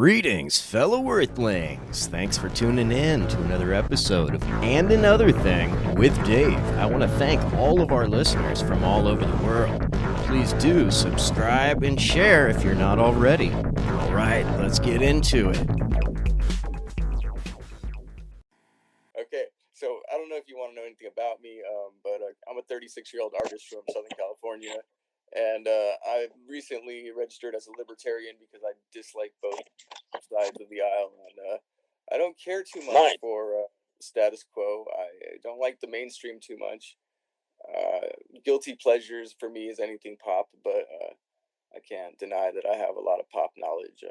Greetings, fellow Earthlings. Thanks for tuning in to another episode of And Another Thing with Dave. I want to thank all of our listeners from all over the world. Please do subscribe and share if you're not already. All right, let's get into it. Okay, so I don't know if you want to know anything about me, but I'm a 36-year-old artist from Southern California, and I recently registered as a libertarian because I dislike both sides of the aisle, and I don't care too much for status quo. I don't like the mainstream too much. Guilty pleasures for me is anything pop, but I can't deny that I have a lot of pop knowledge.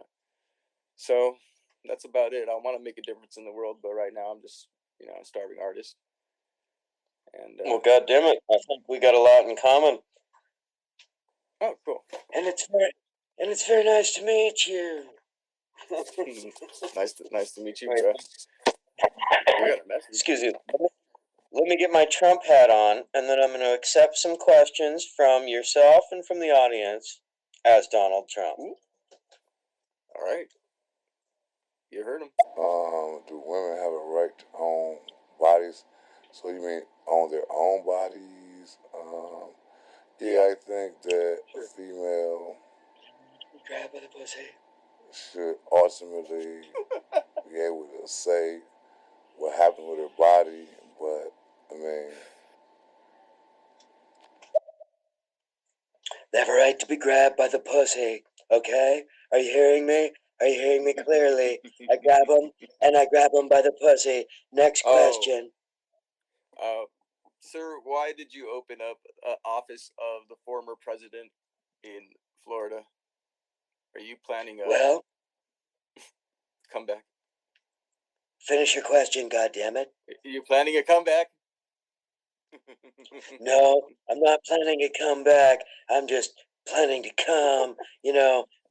So that's about it. I want to make a difference in the world, but right now I'm just, a starving artist. And well, God damn it, I think we got a lot in common. Oh, cool. And it's very nice to meet you. nice to meet you, bro. We got a message. Excuse me. Let me get my Trump hat on, and then I'm going to accept some questions from yourself and from the audience as Donald Trump. Ooh. All right. You heard him. Do women have a right to own bodies? So you mean own their own bodies? Yeah, I think that a female Grab by the pussy should ultimately be able to say what happened with her body, but I mean, they have a right to be grabbed by the pussy, okay? Are you hearing me? Are you hearing me clearly? I grab them, and I grab them by the pussy. Next question. Sir, why did you open up an office of the former president in Florida? Are you planning a comeback? Finish your question, goddammit. Are you planning a comeback? No, I'm not planning a comeback. I'm just planning to come.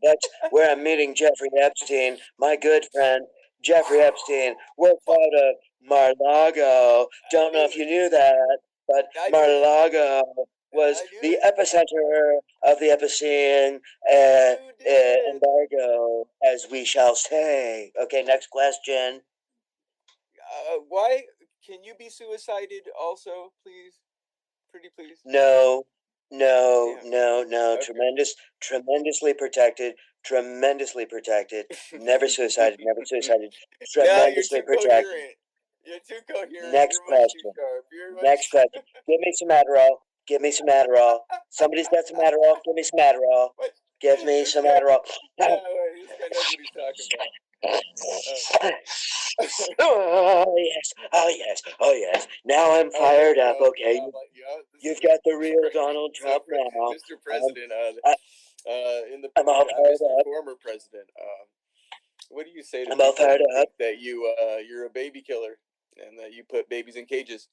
That's where I'm meeting Jeffrey Epstein, my good friend. Jeffrey Epstein works out of Mar-a-Lago. Don't know if you knew that, but Mar-a-Lago was the epicenter of the Epstein embargo, as we shall say. Okay, next question. Why? Can you be suicided also, please? Pretty please? No. Okay. Tremendously protected. Never suicided. Tremendously protected. Coherent. You're too coherent. Next question. Next question. Give me some Adderall. Somebody's got some Adderall. Give me some Adderall. What? Give me some Adderall. This guy knows what he's talking about. Oh yes. Now I'm fired up. Okay, you've got the real Donald Trump now, Mr. President. I'm all fired up. Former president. What do you say to I'm all fired up. That you're a baby killer and that you put babies in cages?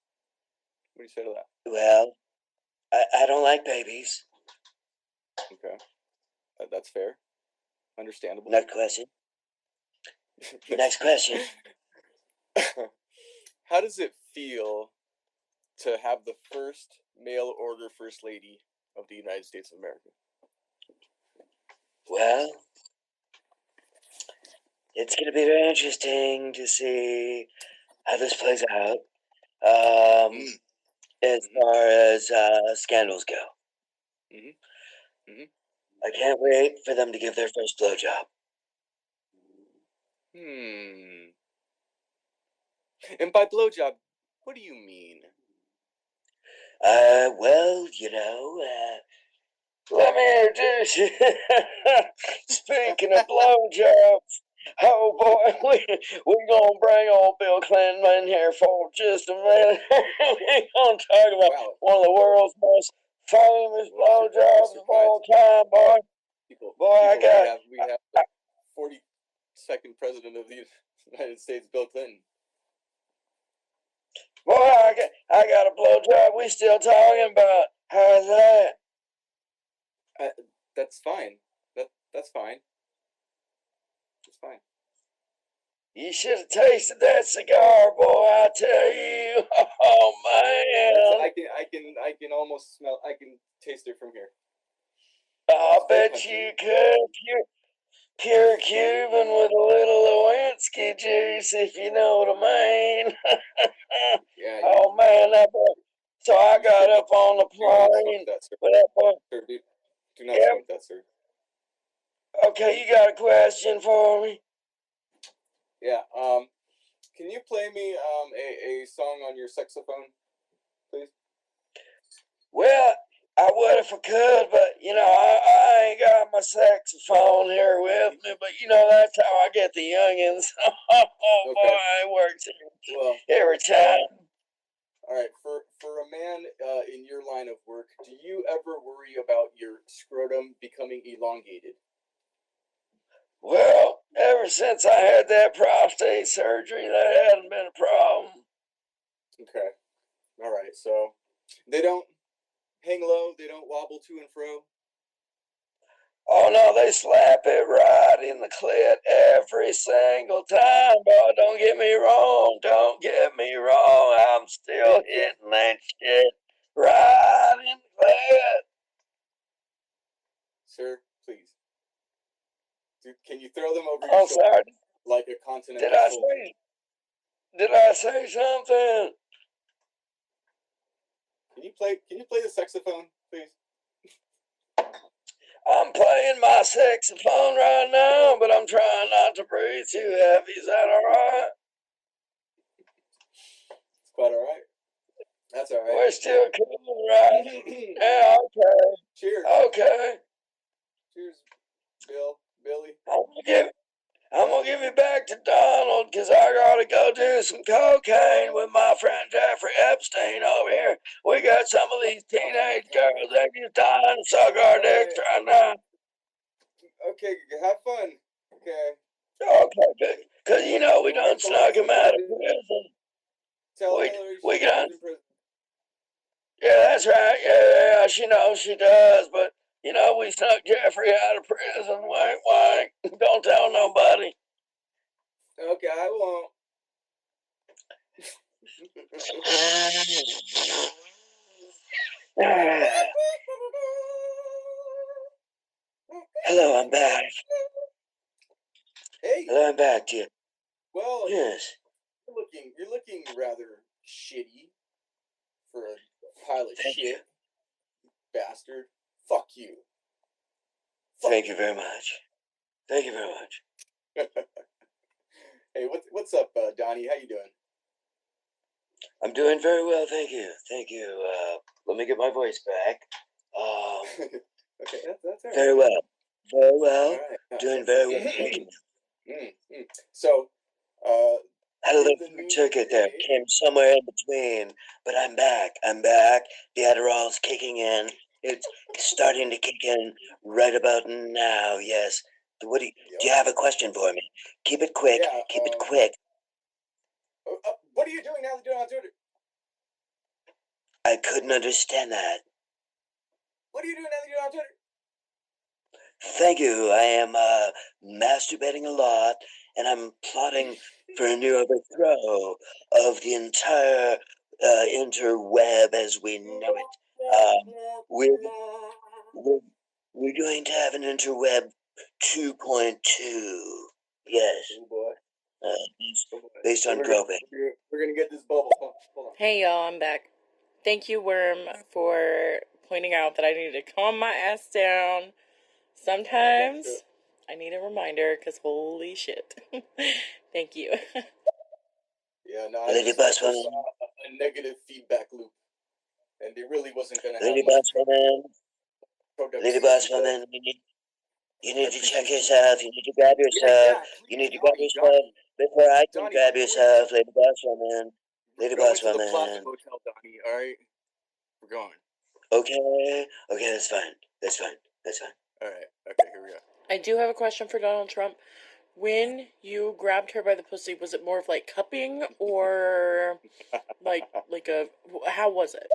What do you say to that? Well, I don't like babies. Okay, that's fair. Understandable. Next question. Next question. How does it feel to have the first mail order first lady of the United States of America? Well, it's going to be very interesting to see how this plays out as far as scandals go. I can't wait for them to give their first blowjob. And by blowjob, what do you mean? Well, let me introduce you. Speaking of blowjobs, oh boy, we're gonna bring old Bill Clinton in here for just a minute. We're gonna talk about one of the world's most famous blowjobs of all time, boy. We have the 42nd president of the United States, Bill Clinton. Boy, I got a blowjob we still talking about. How's that? That's fine. That's fine. It's fine. You should have tasted that cigar, boy. I tell you. Oh man. I can almost smell. I can taste it from here. I bet you could. pure Cuban with a little Lewinsky juice, if you know what I mean. Yeah. Oh man, that boy. So I got up on the plane That, sir. with that boy. Sir, do not Yep. smoke that, sir. Okay, you got a question for me? Yeah. Can you play me a song on your saxophone, please? Well, I would if I could, but I ain't got my saxophone here with me. But that's how I get the youngins. Oh boy, it works every time. All right. For a man in your line of work, do you ever worry about your scrotum becoming elongated? Well, ever since I had that prostate surgery, that hasn't been a problem. Okay. All right. So they don't hang low. They don't wobble to and fro. Oh no, they slap it right in the clit every single time, boy. Don't get me wrong. Don't get me wrong. I'm still hitting that shit right in the clit. Sir, please. Can you throw them over I'm your shoulder sorry. like a continental Did I soldier? say something? Can you play the saxophone, please? I'm playing my saxophone right now, but I'm trying not to breathe too heavy. Is that all right? It's quite all right. That's all right. We're still cool, right? Yeah, okay. Cheers. Okay. Cheers, Billy. I'm gonna give it back to Donald because I gotta go do some cocaine with my friend Jeffrey Epstein over here. We got some of these teenage girls that just dying to suck our dicks right now. Okay, have fun. Okay. Okay, good. Because we done snuck him out of prison. Tell Hillary We she's got. in prison. Yeah, that's right. Yeah, she knows she does. But we snuck Jeffrey out of prison. Wink, wink. Don't tell nobody. Okay, I won't. Hello, I'm back. Hey. Hello, I'm back, dear. Well, yes. You're looking rather shitty for a pile of shit. You. Bastard. Fuck you. Thank you very much. Thank you very much. Hey, what's up, Donnie? How you doing? I'm doing very well, thank you. Thank you. Let me get my voice back. Okay, that's all right. Very well. Very well. Right. Doing very well. So, had a little circuit there. Came somewhere in between, but I'm back. I'm back. The Adderall's kicking in. It's starting to kick in right about now. Yes. Do you have a question for me? Keep it quick. Yeah, Keep it quick. What are you doing now that you're on Twitter? I couldn't understand that. What are you doing now that you're on Twitter? Thank you. I am masturbating a lot, and I'm plotting for a new overthrow of the entire interweb as we know it. We're going to have an interweb 2.2. Yes. Oh boy. Based on groping. We're gonna get this bubble. Hold on. Hey y'all, I'm back. Thank you, Wirm, for pointing out that I need to calm my ass down. Sometimes I need a reminder, because holy shit. Thank you. Yeah, no, I just saw a negative feedback loop, and it really wasn't going to happen. Lady Boss Woman, you need to check yourself. You need to grab yourself. You need to grab yourself before I can grab yourself, Lady Boss Woman. Lady Boss Woman. We're going to the Plaza Hotel, Donnie, all right? We're going. Okay, that's fine. That's fine. All right, okay, here we go. I do have a question for Donald Trump. When you grabbed her by the pussy, was it more of like cupping or like how was it?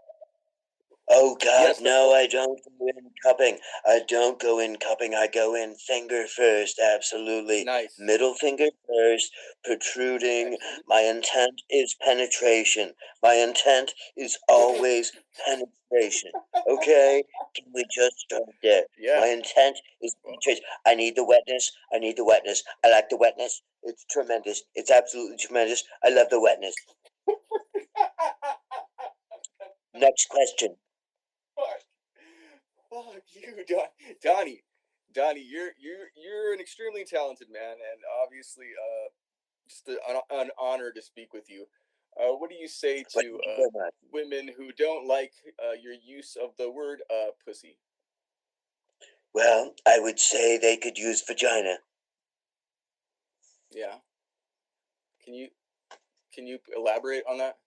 Oh God, Yes, no, I don't go in cupping. I don't go in cupping. I go in finger first, absolutely. nice. Middle finger first, protruding. Excellent. My intent is penetration. My intent is always penetration. Okay? Can we just start there? Yeah. My intent is penetration. I need the wetness. I need the wetness. I like the wetness. It's tremendous. It's absolutely tremendous. I love the wetness. Next question. Fuck you, Donnie. Donnie, you're an extremely talented man, and obviously, just an honor to speak with you. What do you say Thank to you very much. women who don't like your use of the word pussy? Well, I would say they could use vagina. Yeah. Can you elaborate on that?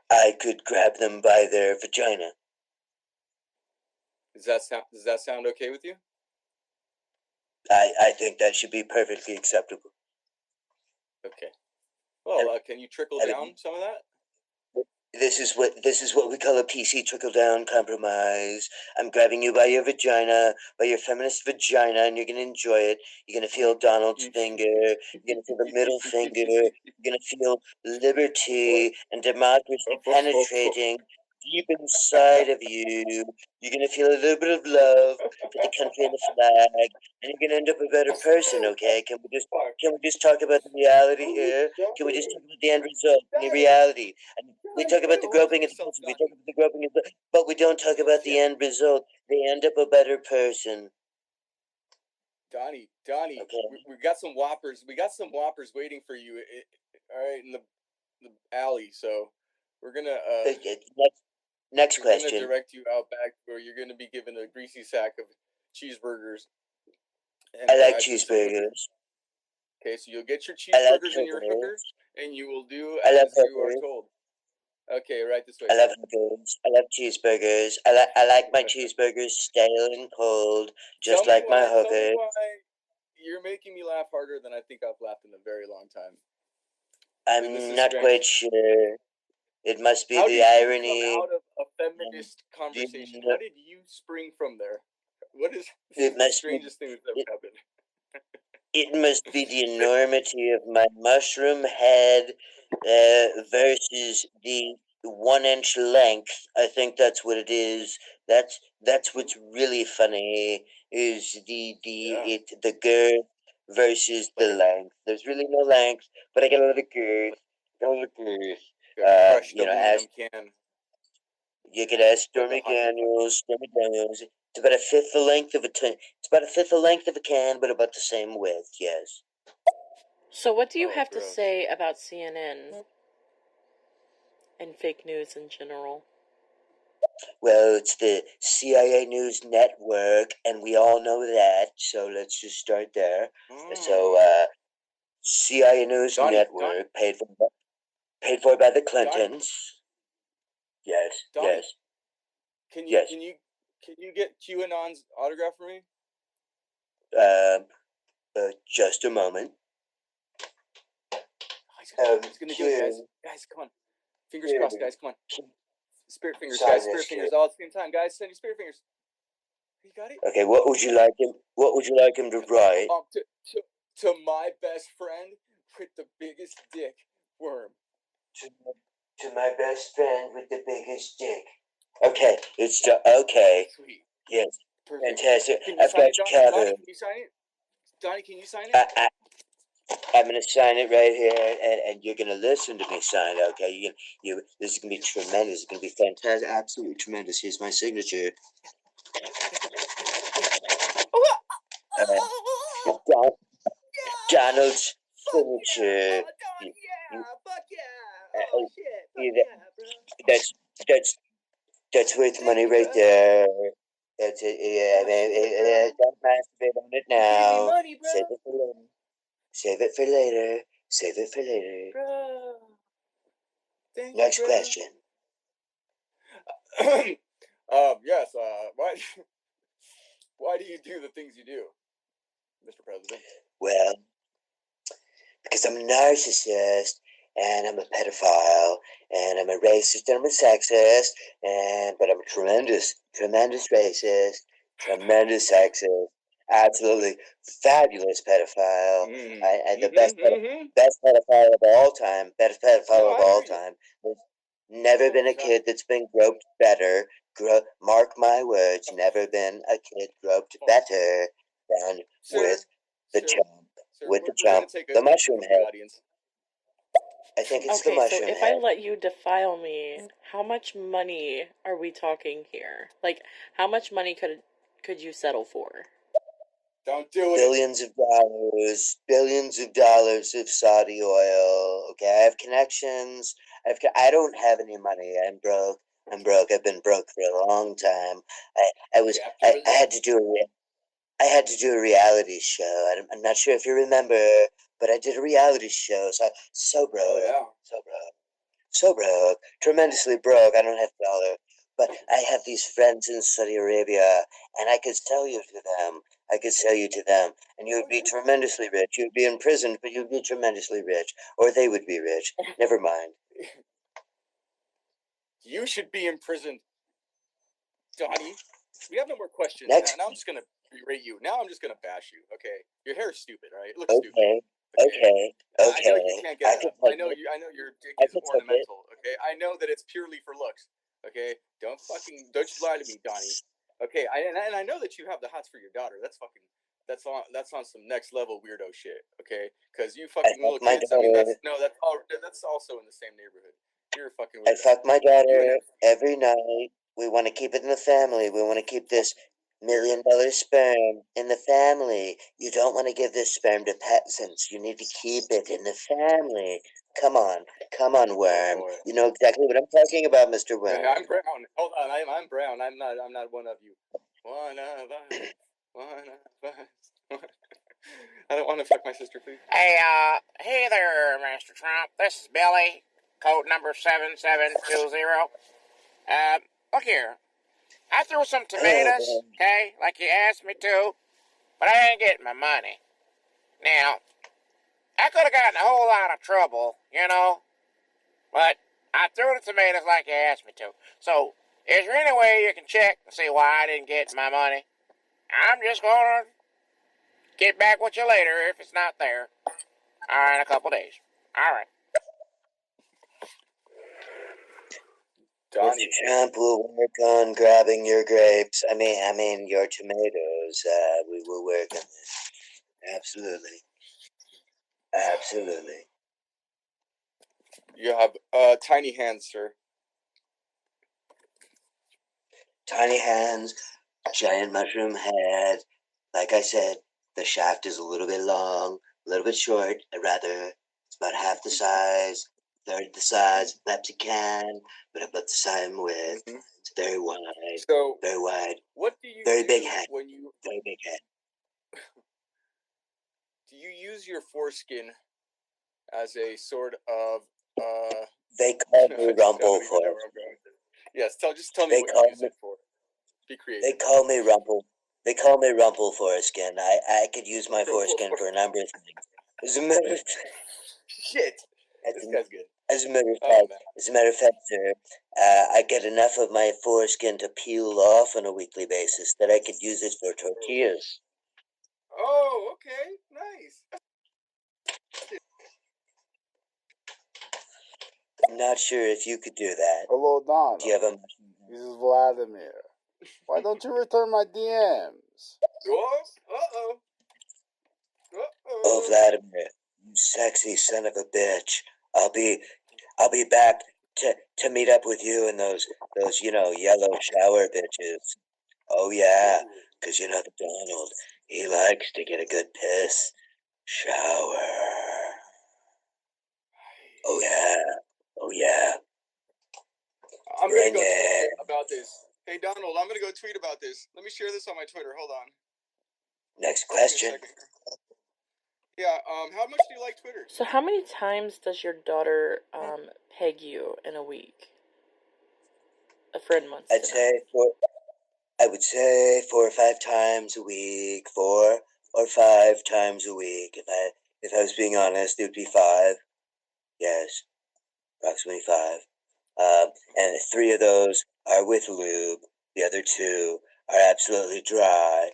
I could grab them by their vagina. Does that sound okay with you? I think that should be perfectly acceptable. Okay. Well, can you trickle I down mean, some of that? this is what we call a PC trickle down compromise. I'm grabbing you by your vagina, by your feminist vagina, and you're gonna enjoy it. You're gonna feel Donald's finger. You're gonna feel the middle finger. You're gonna feel liberty and democracy penetrating deep inside of you. You're gonna feel a little bit of love for the country and the flag, and you're gonna end up a better person. Okay? Can we just talk about the reality here? Can we just talk about the end result, the reality? And we talk about the groping of the pussy, we talk about the groping of the, but we don't talk about the end result. They end up a better person. Donnie, Okay. we got some whoppers. We got some whoppers waiting for you. All right, in the alley. So we're gonna Next we're gonna question. direct you out back where you're gonna be given a greasy sack of cheeseburgers. And I like bribed with some liquor. cheeseburgers. Okay, so you'll get your I like cheeseburgers and your hooker, hookers. and you will do I love as you are hookers. told. Okay, right this way. I love hookers. I love cheeseburgers. I like my cheeseburgers stale and cold, just like my Tell me hookers. why you're making me laugh harder than I think I've laughed in a very long time. I'm not quite sure. It must be How the did irony. you come out of a feminist conversation? How did you spring from there? What is the strangest thing that's ever happened? It must be the enormity of my mushroom head versus the 1 inch length. I think that's what it is. That's what's really funny is the girth versus the length. There's really no length, but I get a lot of girth. Crushed You know, aluminum can. you could ask Stormy Daniels. It's about a fifth the length of it's about a fifth the length of a can, but about the same width. Yes. So, what do you have to say about CNN and fake news in general? Well, it's the CIA News Network, and we all know that. So let's just start there. So, CIA News Network, paid for by the Clintons. Yes. Yes. Can you get QAnon's autograph for me? Just a moment. He's gonna do it, guys. Guys, come on. Fingers crossed, guys. Come on. Spirit fingers, guys. Spirit fingers all at the same time, guys. Send your spirit fingers. You got it. Okay. What would you like him to write? To my best friend with the biggest dick, Wirm. To my best friend with the biggest dick. Okay. Okay. Sweet. Yes. Perfect. Fantastic. I've got you covered. Donnie, can you sign it? Donnie, can you sign it? I'm gonna sign it right here, and you're gonna listen to me sign. Okay, this is gonna be tremendous. It's gonna be fantastic, absolutely tremendous. Here's my signature. Donald's signature. Fuck yeah! Oh shit! Fuck yeah, bro. That's worth money right there. That's it. Yeah, don't masturbate on it now. Money, bro. Save it for later. Save it for later. Save it for later. Bro. Next question. Yes. Why do you do the things you do, Mr. President? Well, because I'm a narcissist, and I'm a pedophile, and I'm a racist, and I'm a sexist, but I'm a tremendous racist, tremendous sexist, absolutely fabulous pedophile. The best pedophile of all time, best pedophile of all time. There's never been a kid that's been groped better. Mark my words, never been a kid groped better than with the chump, the mushroom head. I think it's the Okay, so mushroom if I head. let you defile me, how much money are we talking here? Like, how much money could you settle for? Don't do it. Billions of dollars of Saudi oil. Okay, I have connections. I don't have any money. I'm broke. I've been broke for a long time. I had to do a reality show. I'm not sure if you remember, but I did a reality show. So broke. Oh, yeah. So broke. Tremendously broke. I don't have a dollar. But I have these friends in Saudi Arabia, and I could sell you to them. And you would be tremendously rich. You'd be imprisoned, but you'd be tremendously rich. Or they would be rich. Never mind. You should be imprisoned, Donnie. We have no more questions. Next. Now I'm just gonna berate you. Now I'm just gonna bash you. Okay, your hair is stupid, right? It looks Okay. stupid. Okay. I know you can't get it. I know your dick is ornamental. Okay, I know that it's purely for looks. Okay, don't you lie to me, Donnie. Okay, and I know that you have the hots for your daughter. That's on some next level weirdo shit. Okay, because you fucking little kids. I mean, that's also in the same neighborhood. You're a fucking weirdo. I fuck my daughter every night. We want to keep it in the family. We want to keep this $1 million sperm in the family. You don't want to give this sperm to peasants. You need to keep it in the family. Come on, Worm. You know exactly what I'm talking about, Mr. Worm. I'm brown. Hold on, I'm brown. I'm not one of you. One of us. I don't want to fuck my sister, please. Hey there, Mr. Trump. This is Billy, code number 7720. Look here. I threw some tomatoes, okay, like you asked me to, but I ain't getting my money. Now, I could have gotten a whole lot of trouble, but I threw the tomatoes like you asked me to. So, is there any way you can check and see why I didn't get my money? I'm just gonna get back with you later if it's not there. In a couple days. All right. Mr. Trump will work on grabbing your grapes. I mean your tomatoes. We will work on this. Absolutely. You have tiny hands, sir. Tiny hands, giant mushroom head. Like I said, the shaft is a little bit long, a little bit short. It's about half the size, third the size of Pepsi can, but about the same width. It's very wide. Very wide. What do you very do big head? Very big head. Do you use your foreskin as a sort of They call me Rumple for it. Yes, just tell me what you use it for. Be creative. They call me Rumple foreskin. I could use my foreskin for a number of things. As a matter of shit. This guy's good. As a matter of fact, sir, I get enough of my foreskin to peel off on a weekly basis that I could use it for tortillas. Oh, okay, nice. I'm not sure if you could do that. Hello, Don. Do you have a? This is Vladimir. Why don't you return my DMs? Oh, Vladimir, you sexy son of a bitch. I'll be back to meet up with you and those yellow shower bitches. Oh yeah, 'cause the Donald, he likes to get a good piss shower. Oh yeah. I'm gonna go tweet about this. Hey Donald, I'm gonna go tweet about this. Let me share this on my Twitter. Hold on. Next question. Yeah, how much do you like Twitter? So how many times does your daughter peg you in a week? A friend wants to know. I would say 4 or 5 times a week. 4 or 5 times a week. If I was being honest, it would be 5. Yes, approximately 5. And 3 of those are with lube. The other 2 are absolutely dry,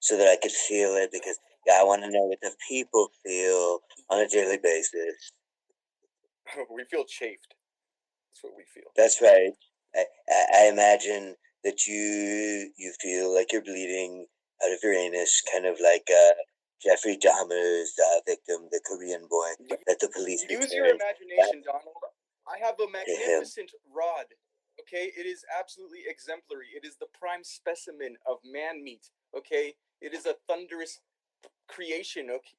so that I could feel it because I want to know what the people feel on a daily basis. We feel chafed. That's what we feel. That's right. I imagine that you feel like you're bleeding out of your anus, kind of like Jeffrey Dahmer's victim, the Korean boy that the police Use your returned. imagination, Donald. I have a him. magnificent rod. Okay, it is absolutely exemplary. It is the prime specimen of man meat. Okay, it is a thunderous creation. Okay,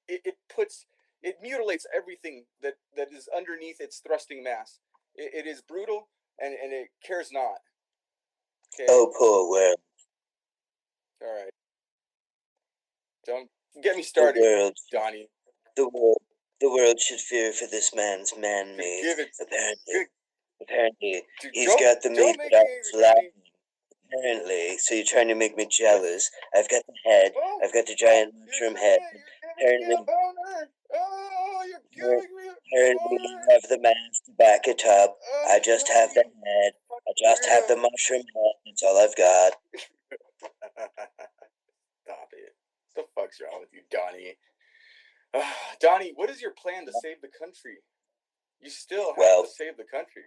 it mutilates everything that is underneath its thrusting mass. It is brutal and it cares not. Okay. Oh, poor Wirm. All right. Don't get me started, Donnie. The world should fear for this man's man meat. Give it. Apparently, Dude, he's got the meat make without me angry, flapping. Apparently, so you're trying to make me jealous. I've got the head. I've got the giant mushroom head. You're giving me a boner. Oh, you're giving me a Apparently, boner. you have the mass to back it up. I just have the head. I just have the mushroom head. That's all I've got. Stop it. What the fuck's wrong with you, Donnie? Donnie, what is your plan to save the country? You still have to save the country.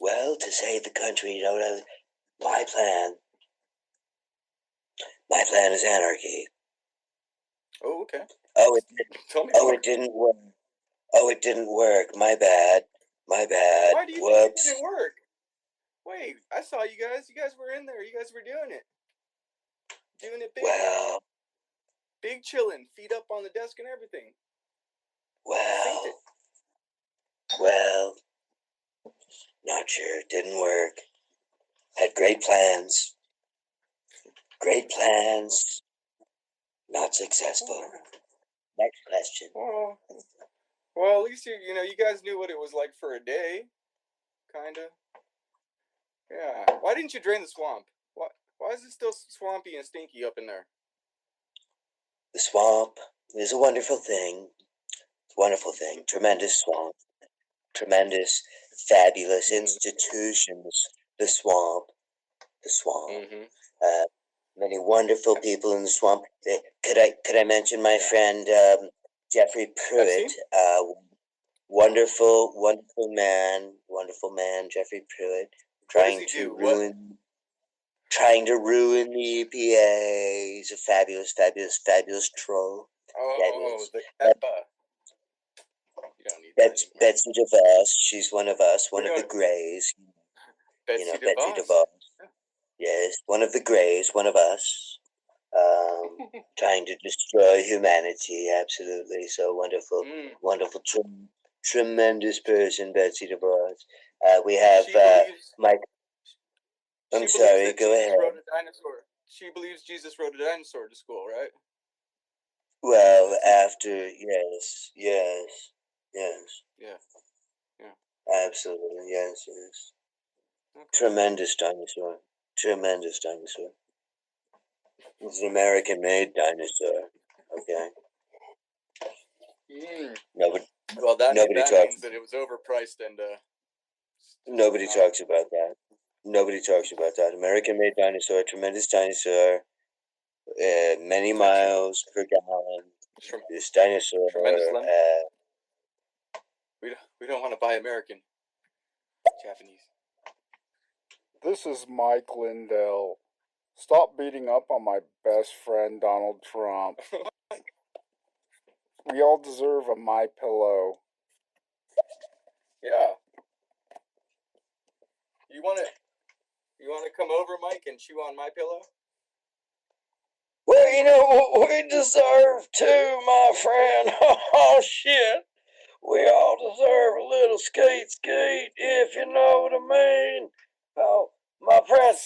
Well, to save the country, you know, my plan is anarchy. Oh, okay. It didn't work. Oh, it didn't work. My bad. Why do you think it didn't work? Wait, I saw you guys. You guys were in there. You guys were doing it. Doing it big. Well. Big chillin', feet up on the desk and everything. Well. Not sure. Didn't work. Had great plans. Not successful. Next question. Well, at least you guys knew what it was like for a day. Kinda. Yeah. Why didn't you drain the swamp? Why is it still swampy and stinky up in there? The swamp is a wonderful thing. Tremendous swamp. Tremendous, fabulous institutions. The swamp. Mm-hmm. Many wonderful people in the swamp. Could I mention my friend Jeffrey Pruitt? Wonderful man, Jeffrey Pruitt, trying to ruin the EPA. He's a fabulous troll. The Ep107. You don't need that anymore. Betsy DeVos. She's one of us, one of the Greys. Betsy DeVos. Yeah. Yes, one of the Greys, one of us. Trying to destroy humanity. Absolutely, so wonderful, wonderful, tremendous person, Betsy DeVos. We have Mike. I'm sorry. Go ahead. She believes Jesus rode a dinosaur to school, right? Well, after yes. Yeah. Absolutely, yes. Okay. Tremendous dinosaur. It's an American-made dinosaur. Okay. Nobody talks. Means that it was overpriced and. Nobody talks about that. American-made dinosaur, tremendous dinosaur. Many miles per gallon. This dinosaur. We don't want to buy American. Japanese. This is Mike Lindell. Stop beating up on my best friend Donald Trump. We all deserve a My Pillow. Yeah. You want to come over, Mike, and chew on my pillow? Well, you know what we deserve too, my friend. Oh shit. We all deserve a little skeet, if you know what I mean. Oh, my friend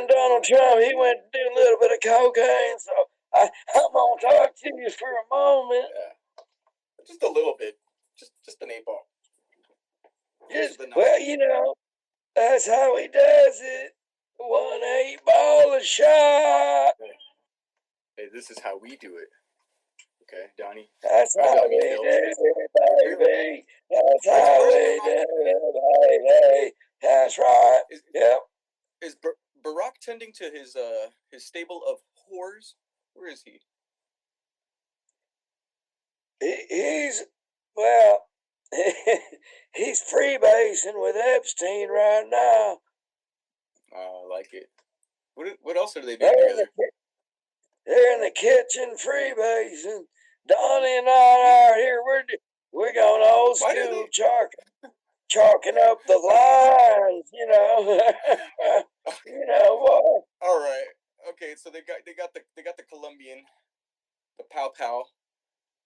Donald Trump, he went to do a little bit of cocaine, so I'm gonna talk to you for a moment. Yeah. Just a little bit. Just an 8-ball. Well, you know, that's how he does it. 1 8-ball a shot. Hey, this is how we do it. Okay, Donnie. That's I how got me, we Bill. do it, baby. That's how we do it, baby. That's right. Yep. Is Barack tending to his stable of whores? Where is he? He's, well, he's freebasing with Epstein right now. Oh, I like it. What else are they doing together? They're in the kitchen freebasing. Donnie and I out here, we're going old school chalking up the lines, you know. You know what? All right. Okay, so they got the Colombian, the pow pow.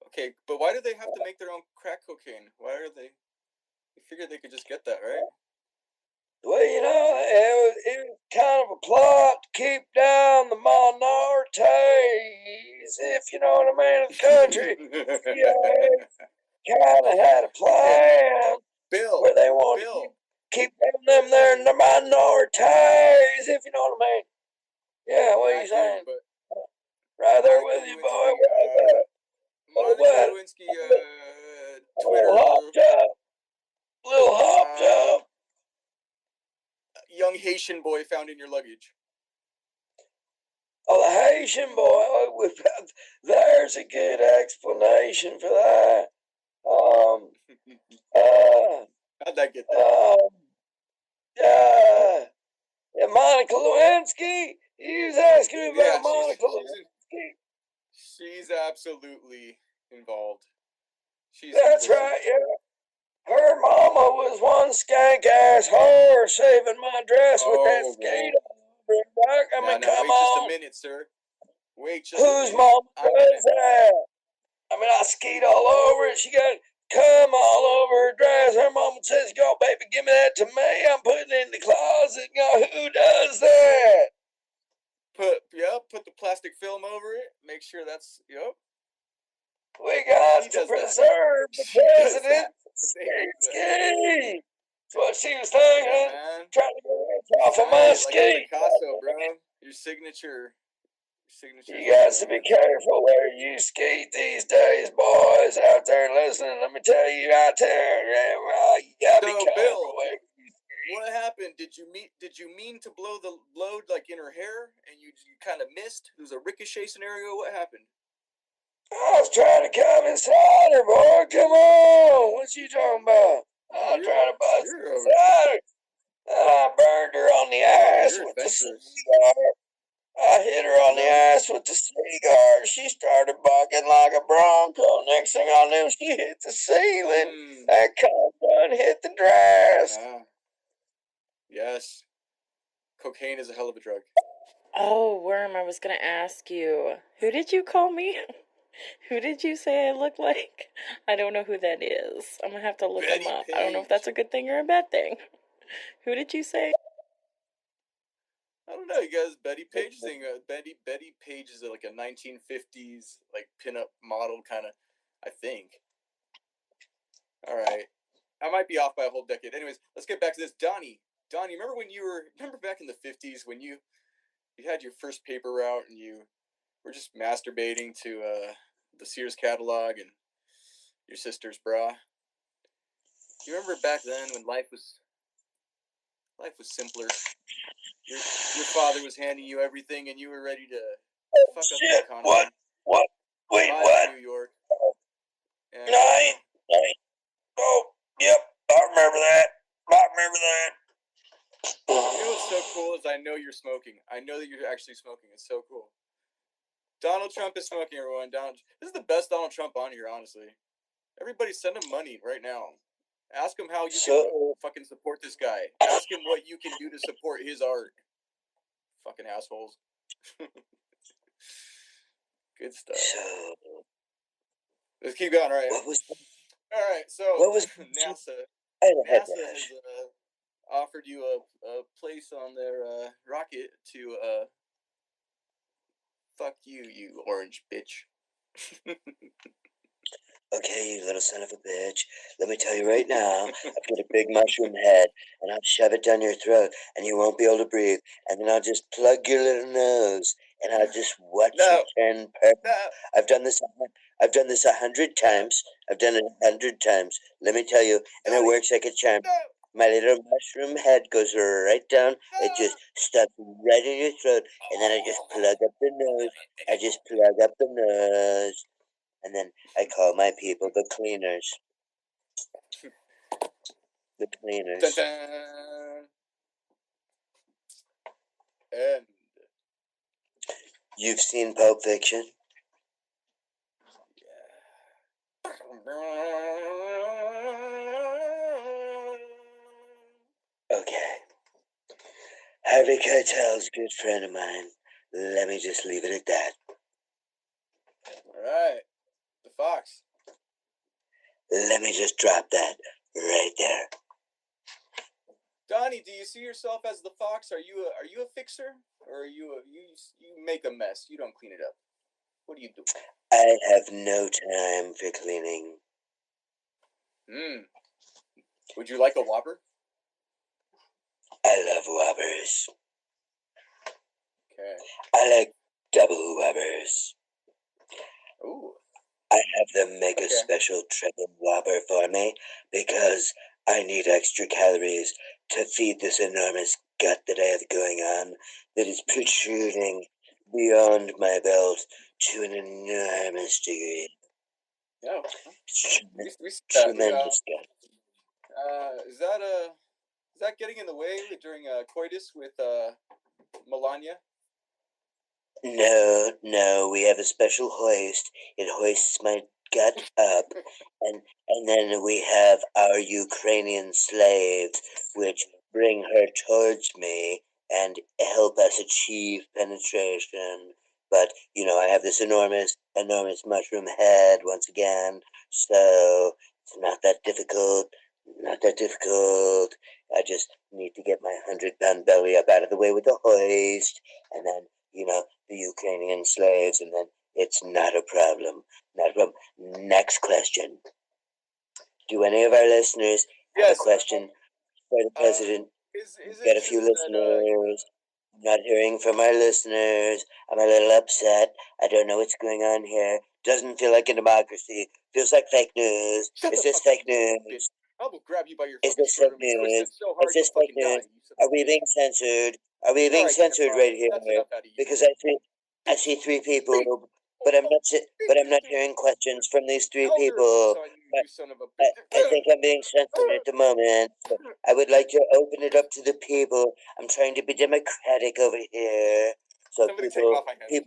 Okay, but why do they have to make their own crack cocaine? Why are they? You figured they could just get that, right? Well, you know, it was kind of a plot to keep down the minorities, if you know what I mean, in the country. Kind of had a plan where they wanted to keep them there in the minorities, if you know what I mean. Yeah, what are you saying? Right there with you, boy. Monica Lewinsky, Twitter. Little hopped up. Young Haitian boy found in your luggage. Oh, the Haitian boy. There's a good explanation for that. How'd that get there? Yeah, Monica Lewinsky. You was asking me about Monica Lewinsky. She's absolutely involved. That's right, yeah. Her mama was one skank ass whore saving my dress with that skate on. Wait just a minute, sir. Wait just a minute. Whose mama does that? I mean, I skied all over it. She got cum all over her dress. Her mama says, "Yo, baby, give me that to me. I'm putting it in the closet." Who does that? Put the plastic film over it. Make sure that's, We got to preserve the president's ski. That's what she was thinking. Yeah, trying to get rich off of my ski. Like Picasso, bro. Your signature. You guys to be careful where you ski these days, boys out there listening. Let me tell you out there, you gotta be careful. Bill, what happened? Did you mean to blow the load like in her hair, and you kind of missed? It was a ricochet scenario. What happened? I was trying to come inside her, boy. Come on, what you talking about? I was trying to bust inside her, and I burned her on the ass with the cigar. I hit her on the ass with the cigar. She started barking like a bronco. Next thing I knew, she hit the ceiling. That gun hit the dress. Yes. Cocaine is a hell of a drug. Oh, Worm, I was going to ask you, who did you call me? Who did you say I look like? I don't know who that is. I'm going to have to look him up. I don't know if that's a good thing or a bad thing. Who did you say? I don't know, you guys. Betty Page thing. Betty Page is like a 1950s like pinup model kind of, I think. All right, I might be off by a whole decade. Anyways, let's get back to this. Donnie, remember back in the 50s when you had your first paper route and you were just masturbating to the Sears catalog and your sister's bra? You remember back then when life was simpler? Your father was handing you everything, and you were ready to fuck up the economy. What? Wait, what? New York. And, Oh, yep, I remember that. You know what's so cool is I know you're smoking. I know that you're actually smoking. It's so cool. Donald Trump is smoking, everyone. This is the best Donald Trump on here, honestly. Everybody send him money right now. Ask him how you can fucking support this guy. Ask him what you can do to support his art. Fucking assholes. Good stuff. Let's keep going, right? Alright, so NASA has offered you a place on their rocket to fuck you orange bitch. Okay, you little son of a bitch. Let me tell you right now, I've got a big mushroom head, and I'll shove it down your throat, and you won't be able to breathe. And then I'll just plug your little nose, and I'll just watch No. it turn purple. No. I've done this 100 times. I've done it 100 times. Let me tell you, and it works like a charm. No. My little mushroom head goes right down. It just stops right in your throat, and then I just plug up the nose. I just plug up the nose, and then I call my people the cleaners. The cleaners. Dun, dun. And You've seen Pulp Fiction? Okay. Harvey Keitel's a good friend of mine. Let me just leave it at that. All right, the fox. Let me just drop that right there. Donnie, do you see yourself as the fox? Are you a fixer, or are you make a mess? You don't clean it up. What do you do? I have no time for cleaning. Would you like a Whopper? I love Whoppers. Okay. I like double Whoppers. Ooh. I have them make a special triple Whopper for me because I need extra calories to feed this enormous gut that I have going on that is protruding beyond my belt to an enormous degree. Yeah. We Tremendous gut. Is that getting in the way during coitus with Melania? No, we have a special hoist. It hoists my gut up, and then we have our Ukrainian slaves, which bring her towards me and help us achieve penetration. But, I have this enormous mushroom head once again, so it's not that difficult. I just need to get my 100-pound belly up out of the way with the hoist, and then, the Ukrainian slaves, and then it's not a problem. Next question. Do any of our listeners have a question for the president? Got a few listeners. I'm not hearing from our listeners. I'm a little upset. I don't know what's going on here. Doesn't feel like a democracy. Feels like fake news. Is this fake news? I will grab you by your Is this fake news? Is this fake news? Are we being censored? Are we being censored right here? Because I see three people, but I'm not hearing questions from these three people. I think I'm being censored at the moment. So I would like to open it up to the people. I'm trying to be democratic over here. So somebody take off my head.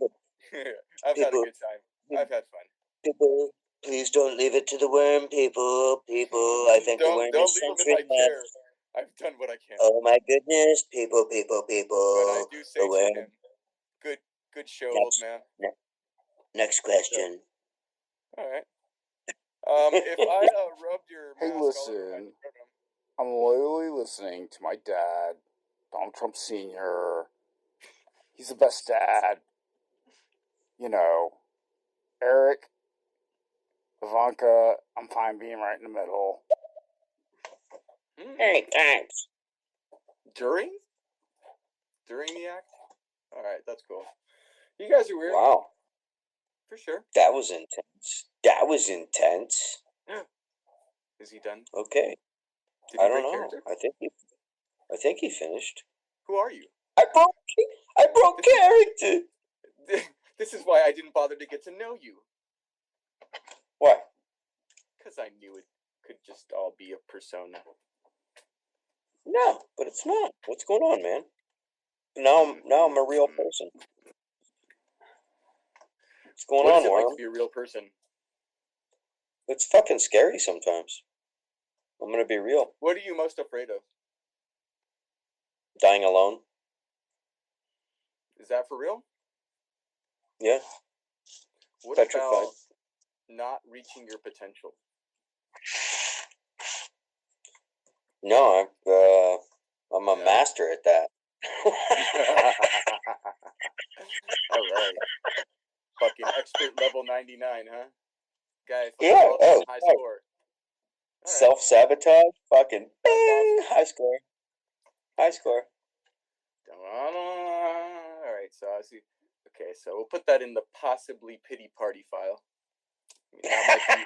I've had a good time. I've had fun. People, please don't leave it to the worm, people. I think the worm is censoring us. I've done what I can. Oh my goodness, people. But I do say to him, good show, old man. Next question. All right. If I rubbed your mask Hey, listen. I'm loyally listening to my dad, Donald Trump Sr. He's the best dad. Eric, Ivanka, I'm fine being right in the middle. Hey, thanks. During the act? All right, that's cool. You guys are weird. Wow. For sure. That was intense. Yeah. Is he done? Okay. I don't know. Character? I think he finished. Who are you? I broke character. This is why I didn't bother to get to know you. Why? Because I knew it could just all be a persona. No, but it's not. What's going on, man? Now I'm a real person. What's going on, Worm? Wirm? Like to be a real person? It's fucking scary sometimes. I'm gonna be real. What are you most afraid of? Dying alone. Is that for real? Yeah. What Petrified. about not reaching your potential? No, I'm a master at that. All right. Fucking expert level 99, huh? Guy, yeah. Oh, high score. Right. Self-sabotage? Fucking bing! Awesome. High score. All right, so I see. Okay, so we'll put that in the possibly pity party file. That might be,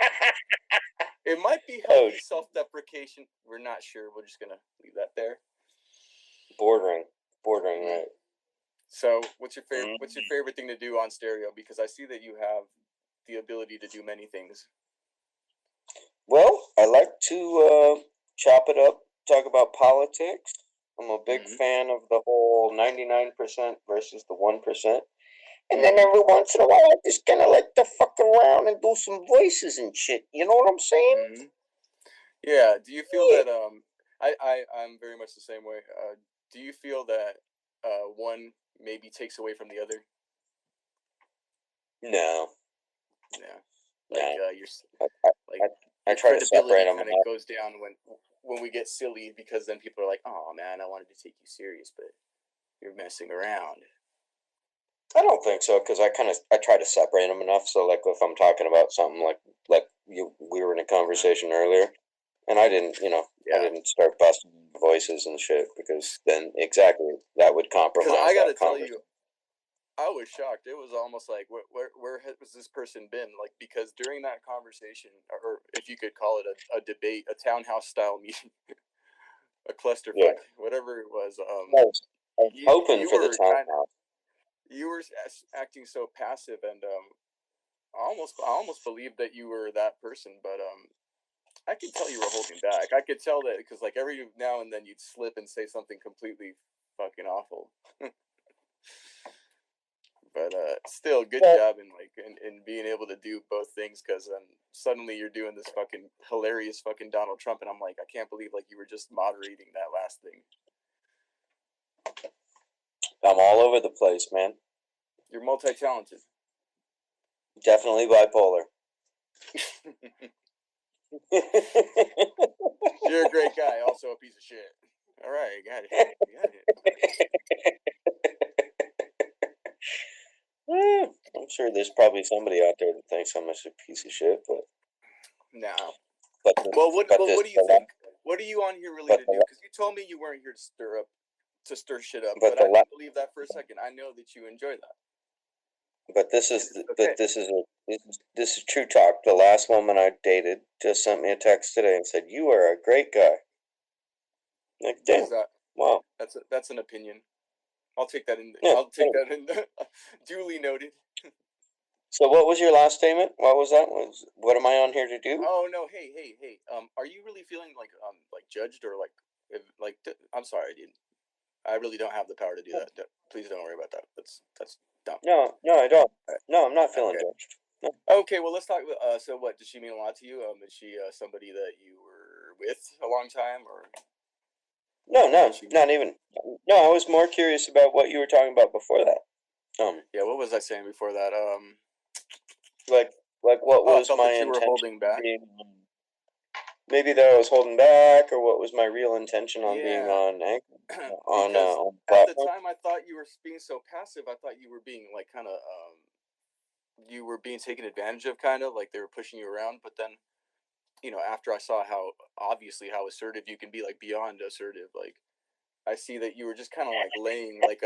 it might be healthy self-deprecation. We're not sure. We're just gonna leave that there. Bordering, right? So, what's your favorite thing to do on stereo? Because I see that you have the ability to do many things. Well, I like to chop it up, talk about politics. I'm a big fan of the whole 99% versus the 1%. And then every once in a while, I just kind of like to fuck around and do some voices and shit. You know what I'm saying? Yeah. Do you feel that I'm very much the same way. Do you feel that one maybe takes away from the other? No. Like I try to separate them. Kind of goes down when we get silly, because then people are like, "Oh man, I wanted to take you serious, but you're messing around." I don't think so, because I try to separate them enough. So like if I'm talking about something like we were in a conversation earlier, and I didn't I didn't start busting voices and shit, because then exactly that would compromise. Because I gotta tell you, I was shocked. It was almost like, where has this person been? Like, because during that conversation, or if you could call it a debate, a townhouse style meeting, a clusterfuck, whatever it was. I was hoping for the townhouse. You were acting so passive, and I almost believed that you were that person, but I could tell you were holding back. I could tell that, because like every now and then you'd slip and say something completely fucking awful. But still, good job in being able to do both things, because suddenly you're doing this fucking hilarious fucking Donald Trump, and I'm like, I can't believe like you were just moderating that last thing. I'm all over the place, man. You're multi-talented. Definitely bipolar. You're a great guy, also a piece of shit. All right, you got it. I'm sure there's probably somebody out there that thinks I'm a piece of shit, but no. What do you think? What are you on here really to do? Because you told me you weren't here to stir shit up, but I didn't believe that for a second. I know that you enjoy that. But this is true talk. The last woman I dated just sent me a text today and said, "You are a great guy." Like, damn. Wow. That's an opinion. I'll take that in. Yeah. I'll take that in. Duly noted. So, what was your last statement? What was that? What am I on here to do? Oh no! Hey! Are you really feeling like judged, or like? I'm sorry, dude. I really don't have the power to do that. Please don't worry about that. That's dumb. No, I don't. No, I'm not feeling judged. No. Okay, well, let's talk. So, what does she mean a lot to you? Is she somebody that you were with a long time, or? No, not even. No, I was more curious about what you were talking about before that. Yeah, what was I saying before that? Like what was my intention? You were holding back. Maybe that I was holding back, or what was my real intention on being on Anchor? on at the time, I thought you were being so passive. I thought you were being like kind of you were being taken advantage of, kind of like they were pushing you around. But then, after I saw how assertive you can be, like beyond assertive, like I see that you were just kind of like laying like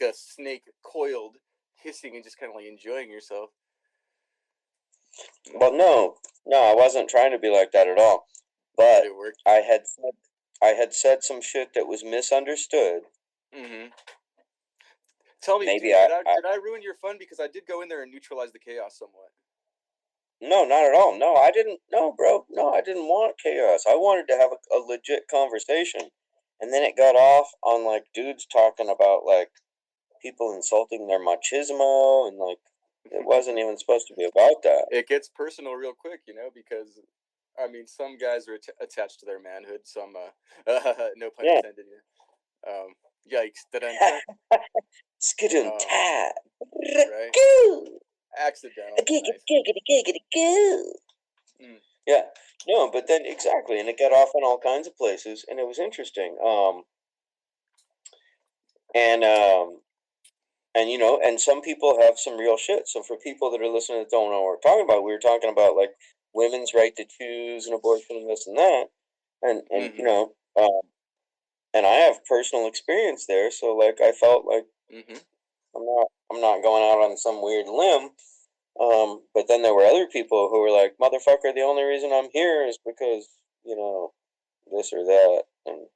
a snake coiled, hissing and just kind of like enjoying yourself. Well, no, I wasn't trying to be like that at all. But I had said some shit that was misunderstood. Mm-hmm. Tell me, maybe did I ruin your fun? Because I did go in there and neutralize the chaos somewhat. No, not at all. No, I didn't. No, bro. No, I didn't want chaos. I wanted to have a legit conversation. And then it got off on like dudes talking about like people insulting their machismo, and like it wasn't even supposed to be about that. It gets personal real quick, because I mean, some guys are attached to their manhood. Some, no pun intended. Yikes! Skidoo tat. Right? Accidental. Yeah, no, but then exactly, and it got off in all kinds of places, and it was interesting. And some people have some real shit. So for people that are listening that don't know what we're talking about, we were talking about like women's right to choose and abortion and this and that, and and I have personal experience there. So like I felt like I'm not going out on some weird limb. But then there were other people who were like, "Motherfucker, the only reason I'm here is because this or that," and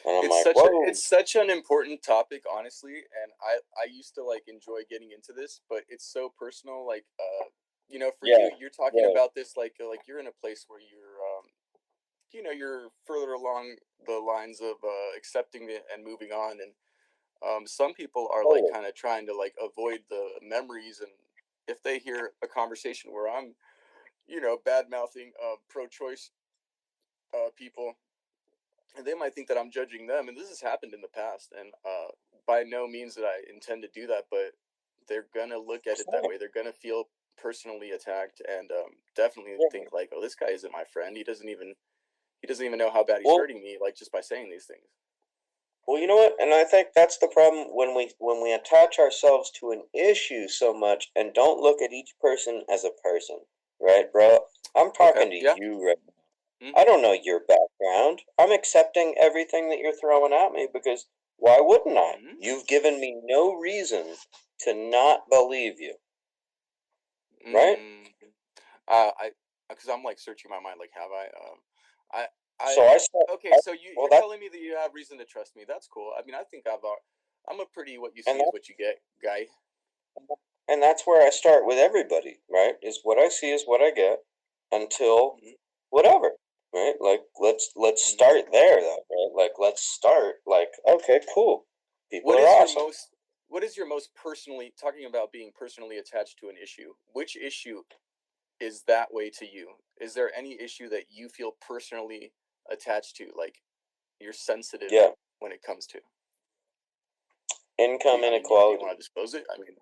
I'm like, "Whoa." It's such an important topic, honestly, and I used to like enjoy getting into this, but it's so personal. Like, for you, you're talking about this like you're in a place where you're further along the lines of accepting it and moving on, and some people are like kind of trying to like avoid the memories, and if they hear a conversation where I'm, bad mouthing pro-choice people, and they might think that I'm judging them, and this has happened in the past, and by no means that I intend to do that, but they're gonna look at it that way. They're gonna feel personally attacked, and definitely think like, "Oh, this guy isn't my friend. He doesn't even know how bad he's hurting me, like just by saying these things." Well, you know what, and I think that's the problem when we attach ourselves to an issue so much and don't look at each person as a person, right, bro? I'm talking to you right now. Mm-hmm. I don't know your background. I'm accepting everything that you're throwing at me because why wouldn't I? Mm-hmm. You've given me no reason to not believe you, right? Because I'm like searching my mind, like, have I? So you're telling me that you have reason to trust me. That's cool. I mean, I think I'm a pretty what you see is what you get guy. And that's where I start with everybody, right? Is what I see is what I get until whatever, right? Like let's start there though, right? Like let's start like, okay, cool. People are awesome. What is your most personally, talking about being personally attached to an issue? Which issue is that way to you? Is there any issue that you feel personally attached to, like you're sensitive when it comes to? Income inequality. Do you want to disclose it? I mean,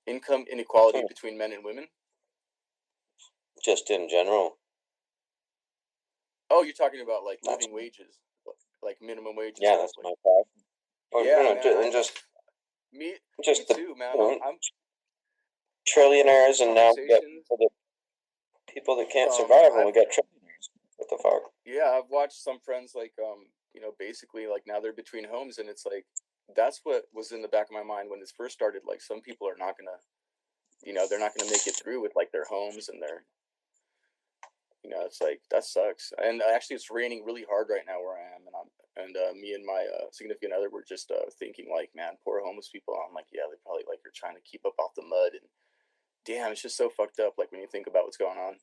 income inequality between men and women? Just in general. Oh, you're talking about like living wages, like minimum wage. Yeah, that's my problem. Me too, man. I'm trillionaires, and now we got people that can't survive, and we got trillionaires. What the fuck? Yeah, I've watched some friends like basically like now they're between homes, and it's like that's what was in the back of my mind when this first started. Like some people are not gonna, they're not gonna make it through with like their homes and their, it's like that sucks. And actually, it's raining really hard right now where I am, and me and my significant other were just thinking like, man, poor homeless people. I'm like, yeah, they probably like are trying to keep up off the mud, and damn, it's just so fucked up. Like when you think about what's going on,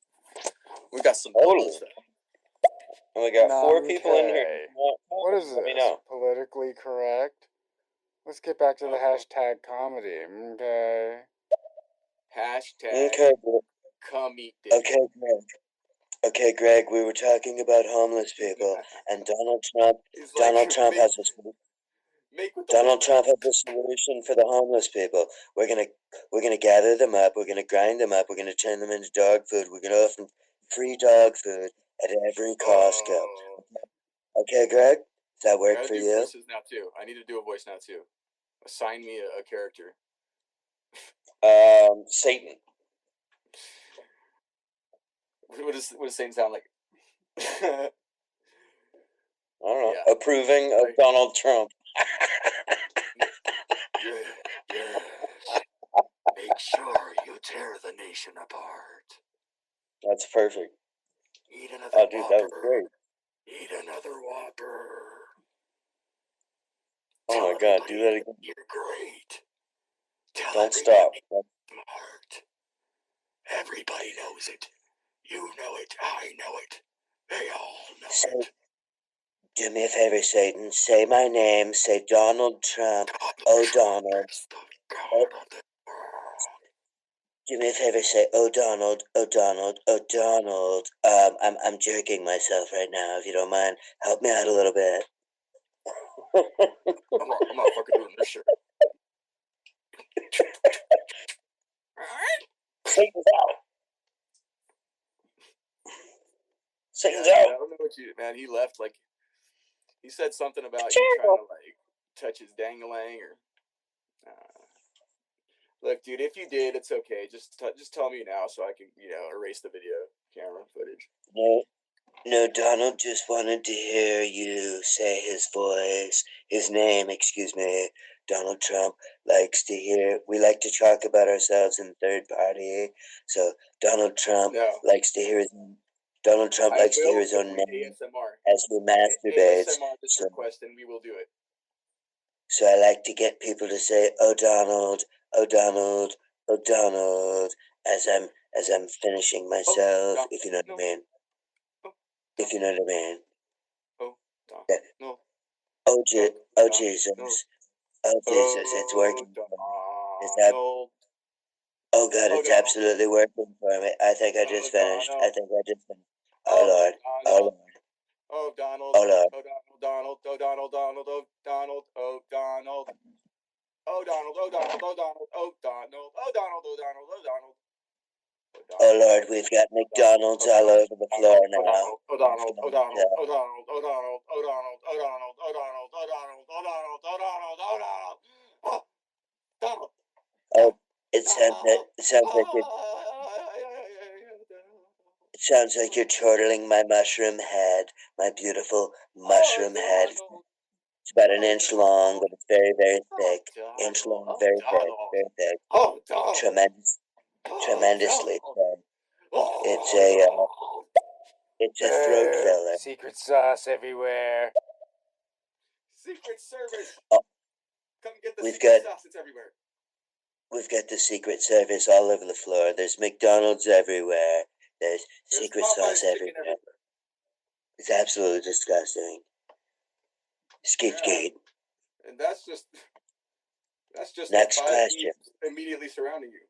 we got some homeless stuff. And we got 4 people in here. What is this? Politically correct? Let's get back to the hashtag comedy. Okay. Hashtag. Okay, come eat this. Okay, Greg. We were talking about homeless people, and Donald Trump. Donald Trump has a solution for the homeless people. We're gonna gather them up. We're gonna grind them up. We're gonna turn them into dog food. We're gonna offer free dog food at every Costco. Okay, Greg. Does that work for you? Voices now too. I need to do a voice now too. Assign me a character. Satan. What does Satan sound like? I don't know. Yeah. Approving of Donald Trump. Yes. Make sure you tear the nation apart. That's perfect. Eat another Whopper. Dude, that was great. Eat another Whopper. Oh my God, do that again. You're great. Don't stop. Smart. Everybody knows it. You know it. I know it. They all know it. Do me a favor, Satan. Say my name. Say Donald Trump. Donald. Do me a favor. Say Donald. Donald. Donald. I'm jerking myself right now. If you don't mind, help me out a little bit. I'm not fucking doing this shit. Satan's out. Satan's out. I don't know what you, man. He left like he said something about you trying to like touch his dangalang or. Look, dude, if you did, it's okay. Just tell me now so I can erase the video camera footage. No, Donald just wanted to hear you say his voice, his name, excuse me. Donald Trump likes to hear. We like to talk about ourselves in third party. So Donald Trump likes to hear his. Donald Trump likes to hear his own name as he masturbates. ASMR this request, and we will do it. So I like to get people to say, "Oh Donald, oh Donald, oh Donald," as I'm finishing myself. If you know what I mean. If you know what I mean. Yeah. Oh Jesus, oh Jesus, it's working for me. Is that? Oh God, it's absolutely working for me. I think I just finished. Oh Lord, oh Lord. Oh Donald, oh Lord. Oh Donald, oh Donald, Donald, oh Donald, oh Donald. Oh Donald, oh Donald, oh Donald, oh Donald, oh Donald, oh Donald, oh Donald. Oh Lord, we've got McDonald's all over the floor now. Oh Donald, oh Donald, oh Donald, oh Donald, oh Donald, oh Donald, oh Donald, oh Donald, oh Donald, oh Donald, oh Donald, oh Donald. Oh, it sounds like you're chortling my mushroom head, my beautiful mushroom head. It's about an inch long, but it's very, very thick. Inch long, very thick, very thick. Tremendously thick. It's a throat filler. Secret sauce everywhere. Secret Service. Oh, come get the secret sauce. It's everywhere. We've got the Secret Service all over the floor. There's McDonald's everywhere. There's secret sauce everywhere. It's absolutely disgusting. Skeet. And that's just next question. Immediately surrounding you.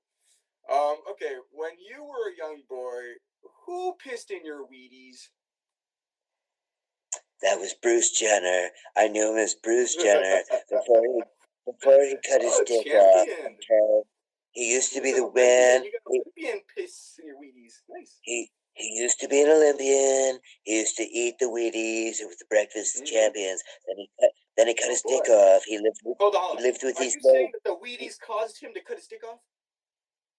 Okay, when you were a young boy, who pissed in your Wheaties? That was Bruce Jenner. I knew him as Bruce Jenner before he cut his dick off. Okay? He used to be the win. You got Olympian piss in your Wheaties. Nice. He used to be an Olympian. He used to eat the Wheaties with the breakfast champions. Then he cut his dick off. He lived with Are you saying that the Wheaties caused him to cut his dick off?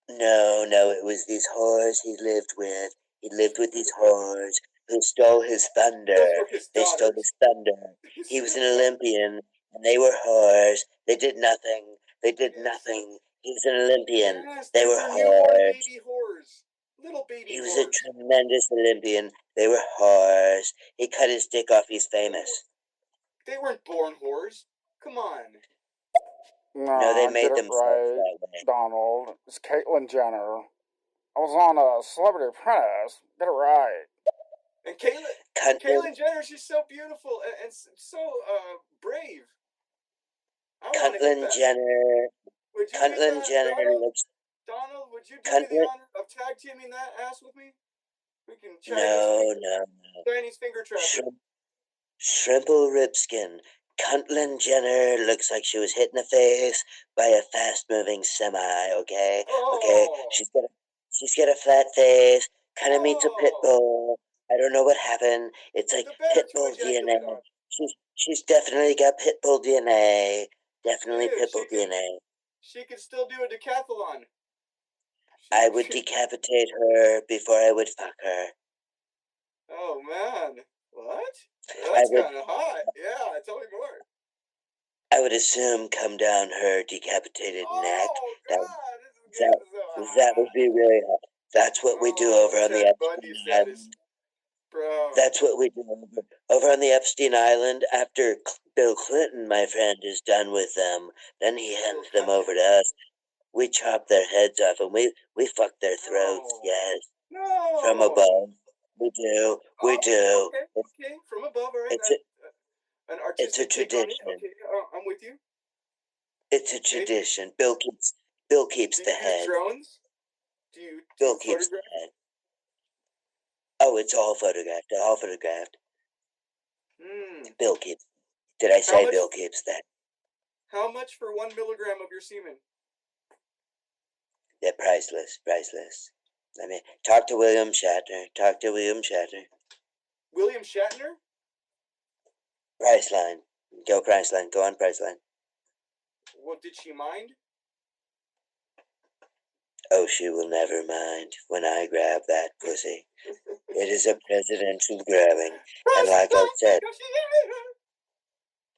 No, it was these whores he lived with. He lived with these whores who stole his thunder. They stole his thunder. He was an Olympian, and they were whores. They did nothing. He was an Olympian. They were whores. Baby whores. Little baby He was whores. a tremendous Olympian. They were whores. He cut his dick off. He's famous. They weren't born whores. Come on. No, they made themselves that way. Donald, it's Caitlyn Jenner. I was on a Celebrity Apprentice. Get it right. And Caitlyn Jenner, she's so beautiful and so brave. Caitlyn Jenner. Caitlyn Jenner looks. Donald, would you do me the honor of tag teaming that ass with me? We can No. Chinese finger trap. Shrimple Ripskin. Caitlyn Jenner looks like she was hit in the face by a fast-moving semi. Okay. She's got a flat face. Kind of meets a pit bull. I don't know what happened. It's like pit bull DNA. She's definitely got pit bull DNA. Definitely pit bull DNA. She could still do a decathlon. I would decapitate her before I would fuck her. Oh man, what? That's kind of hot. Yeah, tell me more. I would assume come down her decapitated neck. That would be really hot. That's what we do over on the Epstein Island. Bro. That's what we do over on the Epstein Island. After Bill Clinton, my friend, is done with them, then he hands them over to us. We chop their heads off and we fuck their throats. Yes. No. From above. We do. Okay. From above, all right. An artistic it's a tradition. Okay, I'm with you. It's a tradition. Bill keeps the head. Drones? Bill keeps the head. Oh, it's all photographed. Bill keeps. Did I say Bill keeps that? How much for 1 milligram of your semen? They're priceless. I mean, talk to William Shatner. William Shatner? Priceline. Go Priceline. Go on Priceline. Well, did she mind? Oh, she will never mind when I grab that pussy. It is a presidential grabbing. And like I said,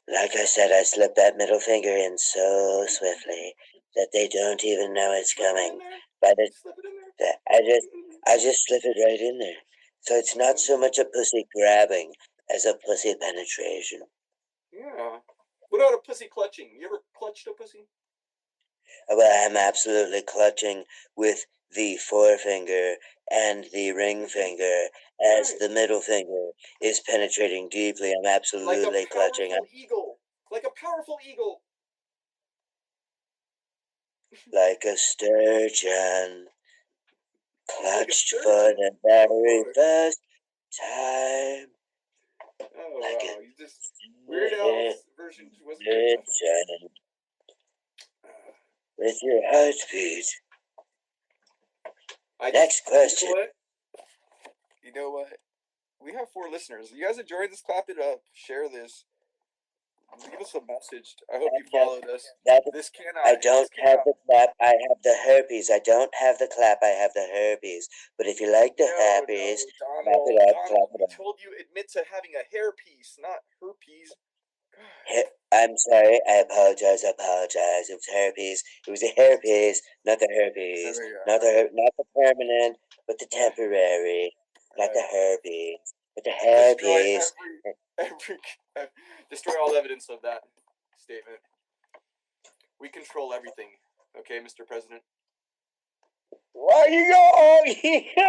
Like I said, I slip that middle finger in so swiftly that they don't even know it's coming. But I just slip it right in there. So it's not so much a pussy grabbing as a pussy penetration. Yeah. What about a pussy clutching? You ever clutched a pussy? Well, I'm absolutely clutching with the forefinger and the ring finger as the middle finger is penetrating deeply. I'm absolutely clutching. Eagle. Like a powerful eagle. Like a sturgeon. Clutched for the very first time. Oh, like wow. You just... Weird Al's version wasn't good enough. sturgeon. With your heartbeat. Next question. You know what? We have 4 listeners. You guys enjoyed this? Clap it up. Share this. Give us a message. I hope you followed us. This cannot. I don't have the clap. I have the herpes. I don't have the clap. I have the herpes. But if you like the herpes, clap it up. Clap it up. I told you admit to having a hairpiece, not herpes. I'm sorry. I apologize. It was herpes. It was a hairpiece, not the herpes. Not the permanent, but the temporary. Not the herpes, but the herpes. Destroy all evidence of that statement. We control everything. Okay, Mr. President? Well, you go ahead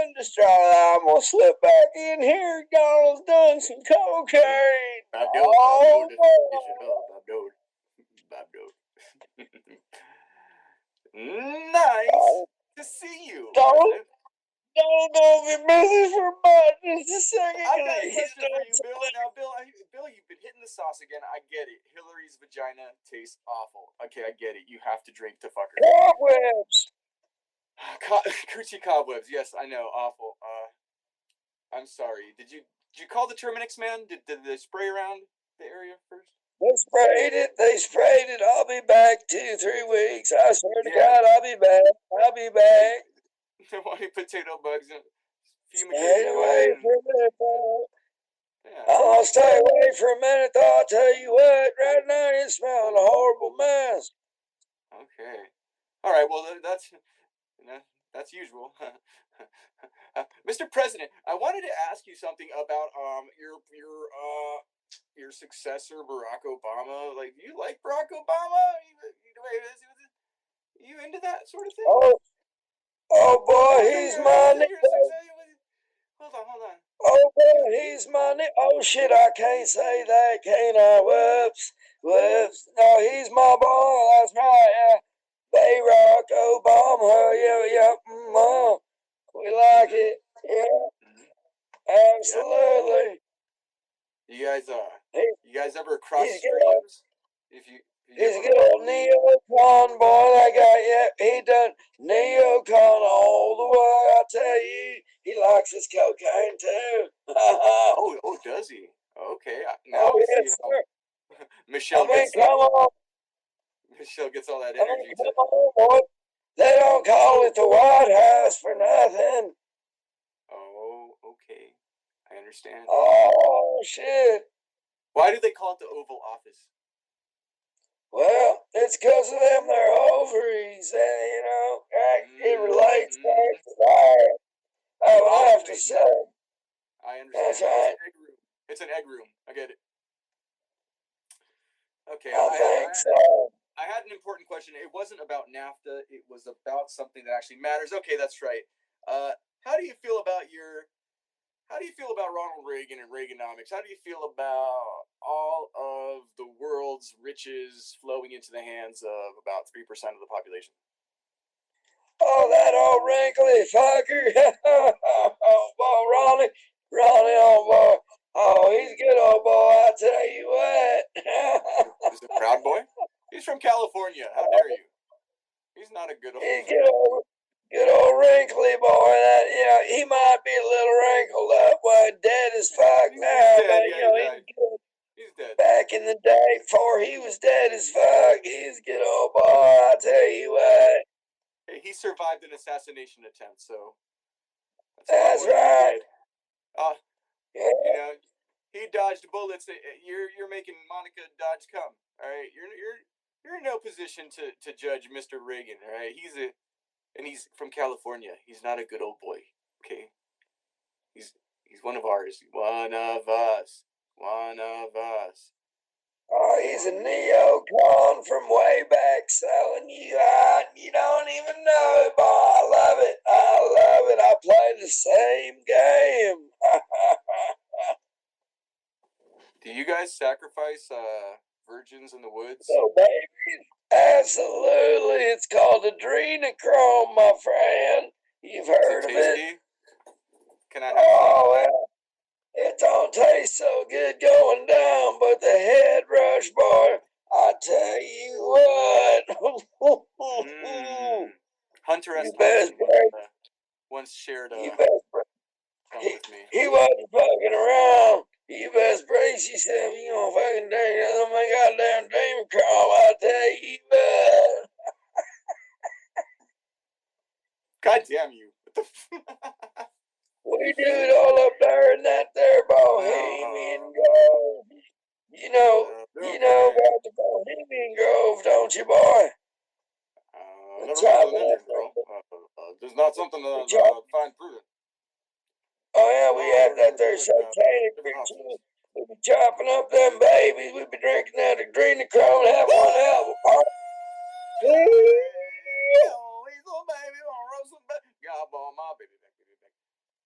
and destroy that. I'm gonna slip back in here. Donald's done some cocaine. Nice to see you. Donald gonna be busy for about just a second. I got a question for you, Bill. Now, Bill, you've been hitting the sauce again. I get it. Hillary's vagina tastes awful. Okay, I get it. You have to drink to fuck her. Cobwebs. Coochie cobwebs. Yes, I know. Awful. I'm sorry. Did you call the Terminix man? Did they spray around the area first? They sprayed it. I'll be back 2-3 weeks. I swear to God, I'll be back. Why potato bugs and Stay away for a minute, though. I'll stay away for a minute, though. I'll tell you what, right now you're smelling a horrible mess. Okay. All right, well, that's usual. Mr. President, I wanted to ask you something about your successor, Barack Obama. Like, do you like Barack Obama? You into that sort of thing? Oh boy, he's my nigga. Hold on. Oh boy, he's my nigga. Oh shit, I can't say that, can I? Whoops. No, he's my boy. That's right. Barack Obama. Yeah. We like it. Yeah. Absolutely. You guys ever cross streams? He's a good old neocon boy, that guy. He done neocon all the way. I tell you, he likes his cocaine too. oh, does he? Okay. Now yes, sir. Michelle Michelle gets all that energy. Come on, boy. They don't call it the White House for nothing. Oh, okay. I understand. Oh, shit. Why do they call it the Oval Office? Well, it's because of them, their ovaries, it relates back to that. I would have to say. I understand. That's right. It's an egg room. I get it. Okay. I think so. I had an important question. It wasn't about NAFTA. It was about something that actually matters. Okay, that's right. How do you feel about Ronald Reagan and Reaganomics? How do you feel about all of the world's riches flowing into the hands of about 3% of the population? Oh, that old wrinkly fucker. Oh, boy, Ronnie, oh, boy. Oh, he's a good old boy, I tell you what. He's a proud boy? He's from California. How dare you? He's not a good old boy. Good old wrinkly boy. He might be a little wrinkled up, dead as fuck now, but he's dead. Back in the day, before he was dead as fuck, he's a good old boy. I tell you what. Hey, he survived an assassination attempt, so that's right. He dodged bullets. You're making Monica dodge cum. All right, you're in no position to judge Mr. Reagan. All right, he's from California. He's not a good old boy. Okay, he's one of ours. One of us. One of us. Oh, he's a neocon from way back selling you out. You don't even know, boy. I love it. I love it. I play the same game. Do you guys sacrifice virgins in the woods? So, babies, absolutely. It's called adrenochrome, my friend. You've heard of it? Can I have well, it don't taste so good going down, but the head rush, boy, I tell you what. Hunter S. You best Thompson once shared you best with me. He wasn't fucking around. You best brace yourself. You gonna fucking take another my goddamn dream crawl, I tell you what. God damn you. We do it all up there in that there Bohemian Grove. You know about the Bohemian Grove, don't you, boy? There's not something that I find prudent. Oh, yeah, we have that there satanic ritual. We be chopping up them babies. We be drinking that adrenochrome and have one hell of a party.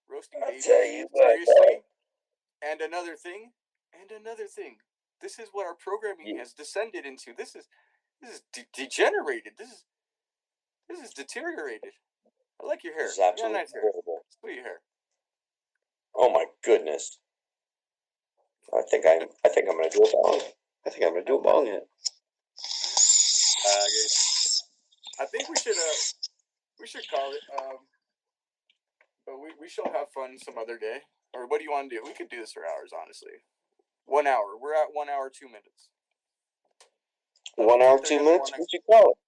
Roasting I babies. tell you what, Seriously? And another thing. This is what our programming has descended into. This is degenerated. This is deteriorated. I like your hair. This is absolutely nice hair. horrible. Sweet hair. Oh my goodness. I think I'm gonna do a bong. I think I'm gonna do a bong hit. I think we should call it. But we shall have fun some other day. Or what do you want to do? We could do this for hours, honestly. 1 hour. We're at 1 hour 2 minutes. 1 hour 2 minutes. What you call it?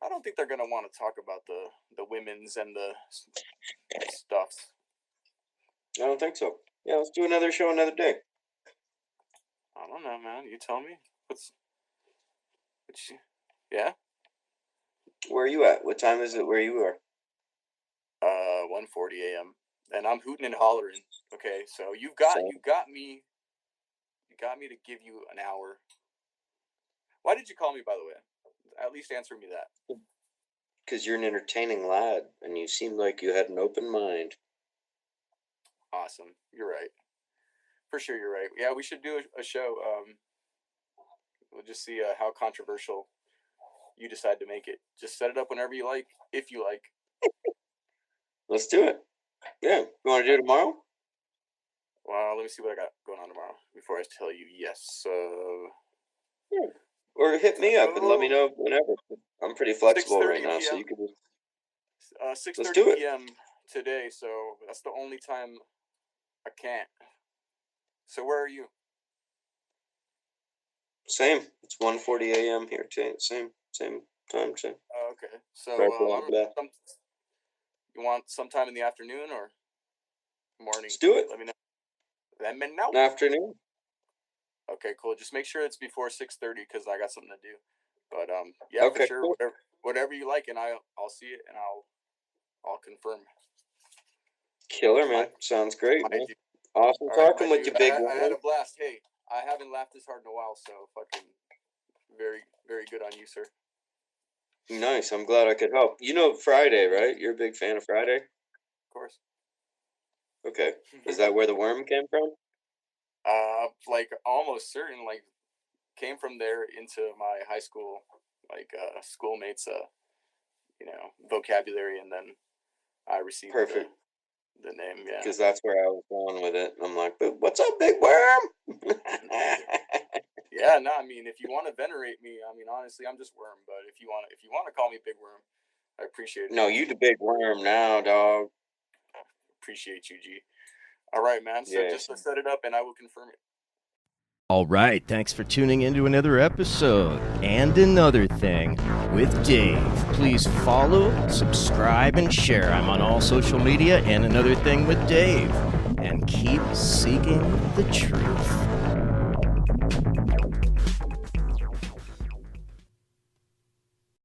I don't think they're gonna want to talk about the women's and the stuff. I don't think so. Yeah, let's do another show another day. I don't know, man. You tell me. Yeah? Where are you at? What time is it where you are? 1:40 a.m. And I'm hooting and hollering. Okay, so you got me to give you an hour. Why did you call me, by the way? At least answer me that. Because you're an entertaining lad, and you seemed like you had an open mind. Awesome. You're right. For sure, you're right. Yeah, we should do a show. We'll just see how controversial you decide to make it. Just set it up whenever you like, if you like. Let's do it. Yeah. You want to do it tomorrow? Well, let me see what I got going on tomorrow before I tell you yes. Yeah. Or hit me up and let me know whenever. I'm pretty flexible right now, so you can just... 6:30 p.m. today, so that's the only time I can't. So where are you? Same. It's 1:40 a.m. here too. Same time. Same. Okay. So right you want sometime in the afternoon or morning? Let's do it. Let me know. Let me know. Afternoon. Okay, cool. Just make sure it's before 6:30 because I got something to do. But yeah, okay, for sure. Cool. Whatever you like, and I'll see it and I'll confirm. Killer, man. Sounds great, man. Awesome talking with you, big one. I had a blast. Hey, I haven't laughed this hard in a while, so fucking very, very good on you, sir. Nice. I'm glad I could help. You know Friday, right? You're a big fan of Friday? Of course. Okay. Is that where the worm came from? Like almost certain, like came from there into my high school, like schoolmates, vocabulary, and then I received Perfect. The name, yeah. Because that's where I was going with it. I'm like, but what's up, big worm? Yeah, no, I mean, if you want to venerate me, I mean, honestly, I'm just Worm. But if you want to call me Big Worm, I appreciate it. No, you the big worm now, dog. Appreciate you, G. All right, man. So just let's set it up, and I will confirm it. All right, thanks for tuning into another episode and another thing with Dave. Please follow, subscribe, and share. I'm on all social media and another thing with Dave. And keep seeking speaking the truth.